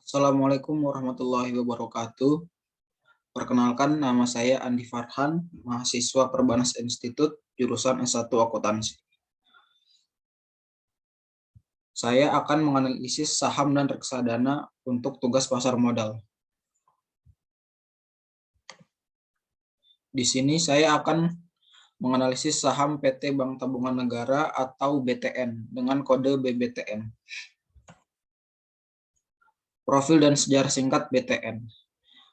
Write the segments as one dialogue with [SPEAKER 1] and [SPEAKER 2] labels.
[SPEAKER 1] Assalamualaikum warahmatullahi wabarakatuh. Perkenalkan, nama saya Andi Farhan, mahasiswa Perbanas Institut, jurusan S1 Akuntansi. Saya akan menganalisis saham dan reksadana untuk tugas pasar modal. Di sini saya akan menganalisis saham PT Bank Tabungan Negara atau BTN dengan kode BBTN. Profil dan sejarah singkat BTN.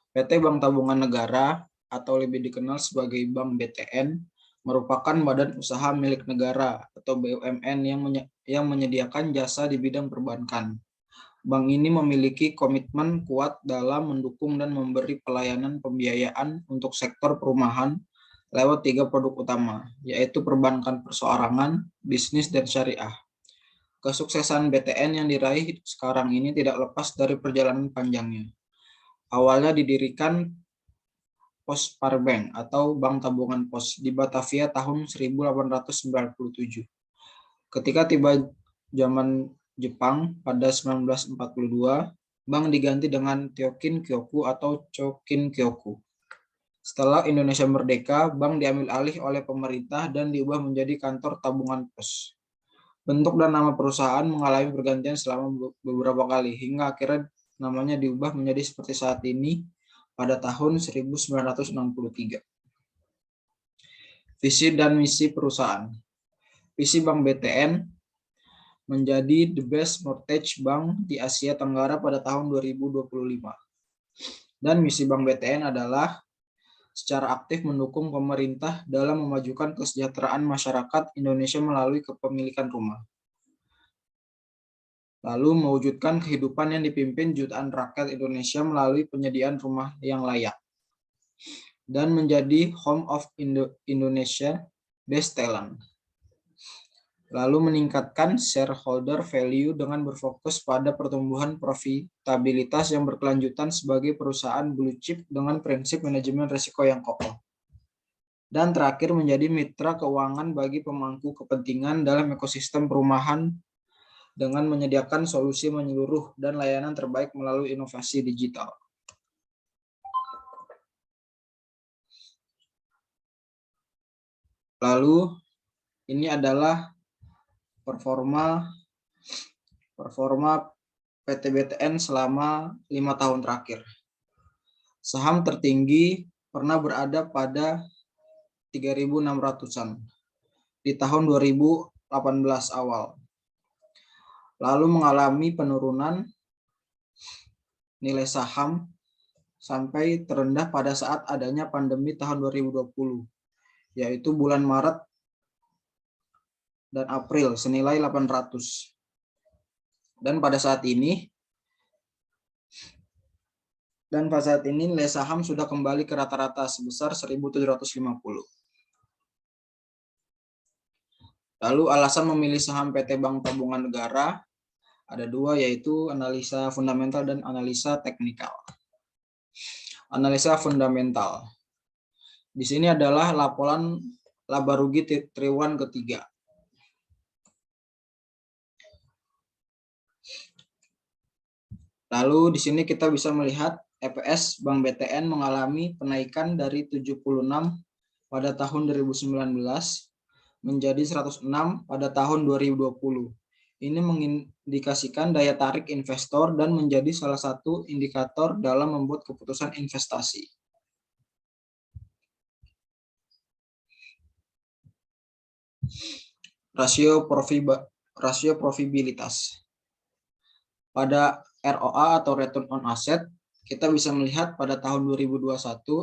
[SPEAKER 1] PT Bank Tabungan Negara atau lebih dikenal sebagai Bank BTN merupakan badan usaha milik negara atau BUMN yang menyediakan jasa di bidang perbankan. Bank ini memiliki komitmen kuat dalam mendukung dan memberi pelayanan pembiayaan untuk sektor perumahan lewat 3 produk utama, yaitu perbankan perseorangan, bisnis, dan syariah. Kesuksesan BTN yang diraih sekarang ini tidak lepas dari perjalanan panjangnya. Awalnya didirikan Postparbank atau Bank Tabungan Pos di Batavia tahun 1897. Ketika tiba zaman Jepang pada 1942, bank diganti dengan Tyokin Kyoku atau Chokin Kyoku. Setelah Indonesia merdeka, bank diambil alih oleh pemerintah dan diubah menjadi kantor tabungan pos. Bentuk dan nama perusahaan mengalami pergantian selama beberapa kali, hingga akhirnya namanya diubah menjadi seperti saat ini pada tahun 1963. Visi dan misi perusahaan. Visi Bank BTN menjadi the best mortgage bank di Asia Tenggara pada tahun 2025. Dan misi Bank BTN adalah secara aktif mendukung pemerintah dalam memajukan kesejahteraan masyarakat Indonesia melalui kepemilikan rumah. Lalu mewujudkan kehidupan yang dipimpin jutaan rakyat Indonesia melalui penyediaan rumah yang layak. Dan menjadi home of Indonesia best talent. Lalu meningkatkan shareholder value dengan berfokus pada pertumbuhan profitabilitas yang berkelanjutan sebagai perusahaan blue chip dengan prinsip manajemen risiko yang kokoh. Dan terakhir menjadi mitra keuangan bagi pemangku kepentingan dalam ekosistem perumahan dengan menyediakan solusi menyeluruh dan layanan terbaik melalui inovasi digital. Lalu ini adalah performa PT BTN selama 5 tahun terakhir. Saham tertinggi pernah berada pada 3.600-an di tahun 2018 awal. Lalu mengalami penurunan nilai saham sampai terendah pada saat adanya pandemi tahun 2020, yaitu bulan Maret dan April senilai 800. Dan pada saat ini nilai saham sudah kembali ke rata-rata sebesar 1.750. Lalu alasan memilih saham PT Bank Tabungan Negara ada dua, yaitu analisa fundamental dan analisa teknikal. Analisa fundamental. Di sini adalah laporan laba rugi triwulan ketiga. Lalu di sini kita bisa melihat EPS Bank BTN mengalami penaikan dari 76 pada tahun 2019 menjadi 106 pada tahun 2020. Ini mengindikasikan daya tarik investor dan menjadi salah satu indikator dalam membuat keputusan investasi. Rasio profitabilitas. Pada ROA atau Return on Asset, kita bisa melihat pada tahun 2021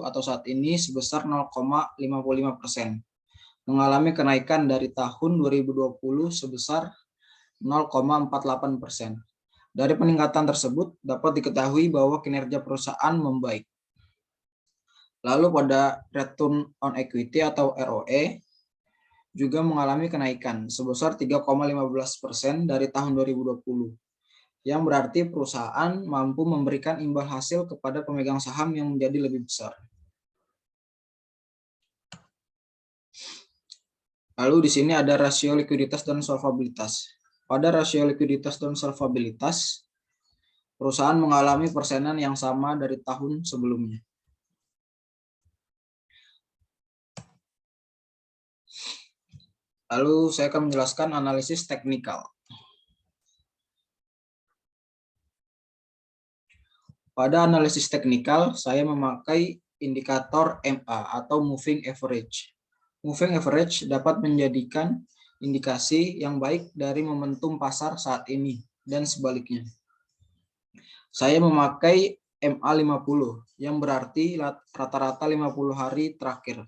[SPEAKER 1] atau saat ini sebesar 0,55%, mengalami kenaikan dari tahun 2020 sebesar 0,48%. Dari peningkatan tersebut dapat diketahui bahwa kinerja perusahaan membaik. Lalu pada Return on Equity atau ROE juga mengalami kenaikan sebesar 3,15% dari tahun 2020. Yang berarti perusahaan mampu memberikan imbal hasil kepada pemegang saham yang menjadi lebih besar. Lalu di sini ada rasio likuiditas dan solvabilitas. Pada rasio likuiditas dan solvabilitas, Perusahaan mengalami persenan yang sama dari tahun sebelumnya. Lalu saya akan menjelaskan analisis teknikal. Pada analisis teknikal, saya memakai indikator MA atau Moving Average. Moving Average dapat menjadikan indikasi yang baik dari momentum pasar saat ini dan sebaliknya. Saya memakai MA50 yang berarti rata-rata 50 hari terakhir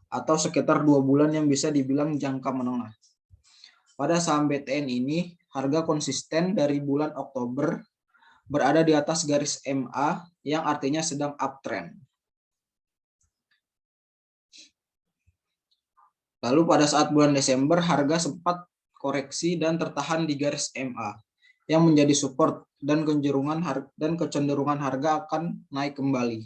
[SPEAKER 1] atau sekitar 2 bulan yang bisa dibilang jangka menengah. Pada saham BTN ini, harga konsisten dari bulan Oktober berada di atas garis MA yang artinya sedang uptrend. Lalu pada saat bulan Desember harga sempat koreksi dan tertahan di garis MA yang menjadi support dan kecenderungan harga akan naik kembali.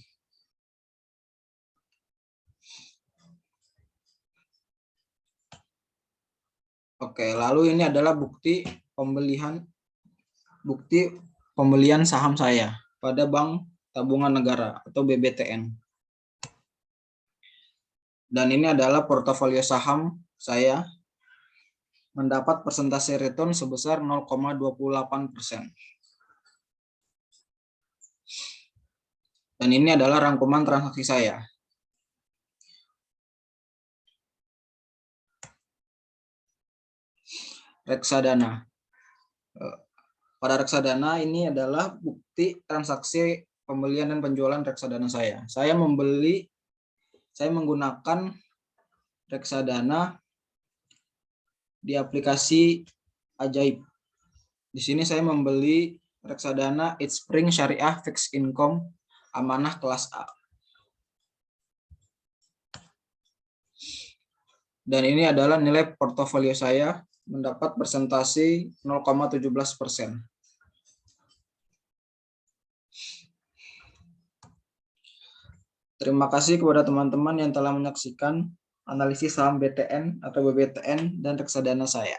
[SPEAKER 1] Oke, lalu ini adalah bukti pembelian saham saya pada Bank Tabungan Negara atau BBTN. Dan ini adalah portofolio saham saya mendapat persentase return sebesar 0,28%. Dan ini adalah rangkuman transaksi saya. Reksadana. Pada reksadana ini adalah bukti transaksi pembelian dan penjualan reksadana saya. Saya menggunakan reksadana di aplikasi Ajaib. Di sini saya membeli reksadana Eastspring Syariah Fixed Income amanah kelas A. Dan ini adalah nilai portofolio saya mendapat persentase 0,17%. Terima kasih kepada teman-teman yang telah menyaksikan analisis saham BTN atau BBTN dan reksadana saya.